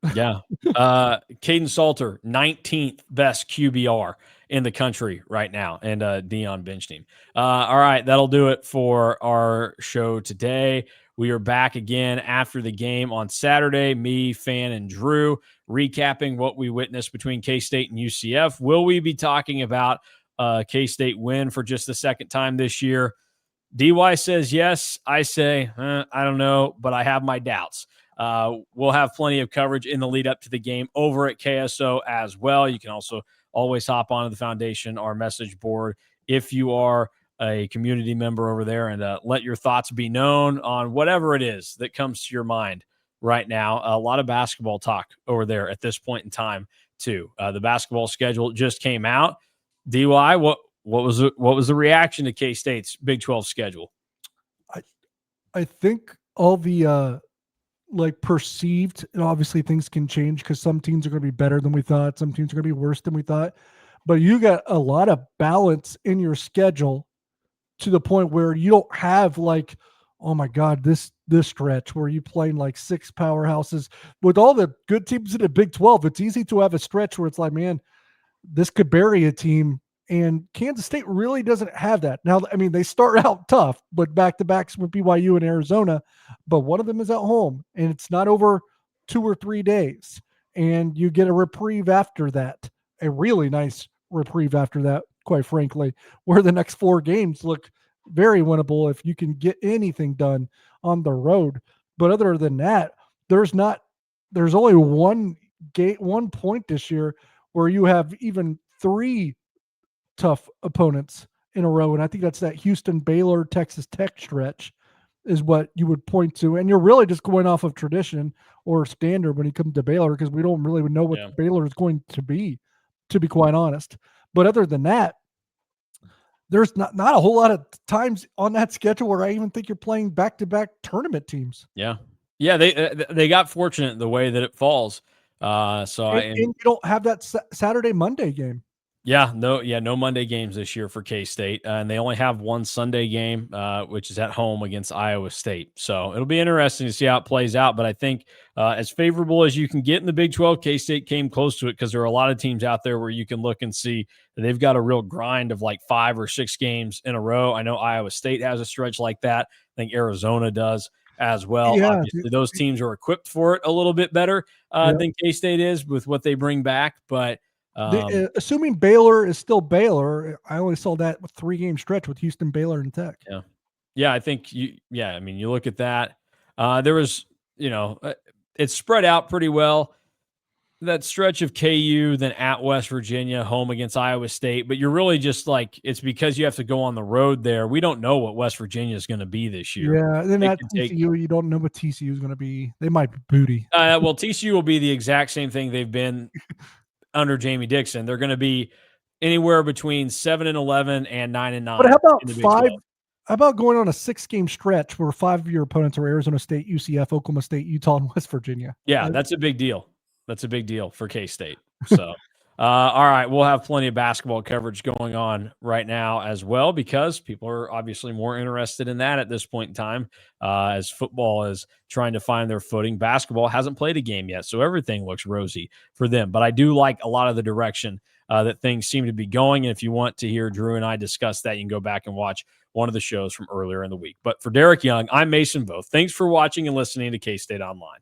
Caden Salter, 19th best QBR in the country right now, and Deion benched him. All right, that'll do it for our show today. We are back again after the game on Saturday. Me, Fan, and Drew recapping what we witnessed between K-State and UCF. Will we be talking about K-State win for just the second time this year? DY says yes. I say, I don't know, but I have my doubts. We'll have plenty of coverage in the lead up to the game over at KSO as well. You can also always hop onto the Foundation, our message board, if you are a community member over there, and let your thoughts be known on whatever it is that comes to your mind right now. A lot of basketball talk over there at this point in time too. The basketball schedule just came out. DY, what was the reaction to K-State's Big 12 schedule? I think all the like perceived, and obviously things can change because some teams are going to be better than we thought, some teams are going to be worse than we thought, but you got a lot of balance in your schedule to the point where you don't have like, oh my God, this stretch where you playing like 6 powerhouses with all the good teams in the Big 12. It's easy to have a stretch where it's like, man, this could bury a team. And Kansas State really doesn't have that. Now, I mean, they start out tough, but back-to-backs with BYU and Arizona, but one of them is at home, and it's not over 2 or 3 days. And you get a reprieve after that, a really nice reprieve after that, quite frankly, where the next 4 games look very winnable if you can get anything done on the road. But other than that, there's only one point this year where you have even 3 tough opponents in a row. And I think that's that Houston, Baylor, Texas Tech stretch is what you would point to. And you're really just going off of tradition or standard when you come to Baylor, because we don't really know what Baylor is going to be quite honest. But other than that, there's not a whole lot of times on that schedule where I even think you're playing back-to-back tournament teams. Yeah. Yeah, they got fortunate the way that it falls. And you don't have that Saturday, Monday game. No Monday games this year for K-State, and they only have one Sunday game, which is at home against Iowa State. So it'll be interesting to see how it plays out. But I think as favorable as you can get in the Big 12, K-State came close to it because there are a lot of teams out there where you can look and see that they've got a real grind of like 5 or 6 games in a row. I know Iowa State has a stretch like that. I think Arizona does as well. Yeah, obviously, those teams are equipped for it a little bit better than K-State is with what they bring back, but assuming Baylor is still Baylor, I only saw that 3-game stretch with Houston, Baylor, and Tech. Yeah, I think you look at that. There was, it's spread out pretty well. That stretch of KU, then at West Virginia, home against Iowa State. But you're really just like, it's because you have to go on the road there. We don't know what West Virginia is going to be this year. Yeah, then at TCU, you don't know what TCU is going to be. They might be booty. Well, TCU will be the exact same thing they've been under Jamie Dixon. They're going to be anywhere between 7-11 and 9-9. But how about 5? How about going on a 6-game stretch where 5 of your opponents are Arizona State, UCF, Oklahoma State, Utah, and West Virginia? Yeah, that's a big deal. That's a big deal for K-State. So, all right, we'll have plenty of basketball coverage going on right now as well, because people are obviously more interested in that at this point in time, as football is trying to find their footing. Basketball hasn't played a game yet, so everything looks rosy for them. But I do like a lot of the direction that things seem to be going. And if you want to hear Drew and I discuss that, you can go back and watch one of the shows from earlier in the week. But for Derek Young, I'm Mason Voth. Thanks for watching and listening to K-State Online.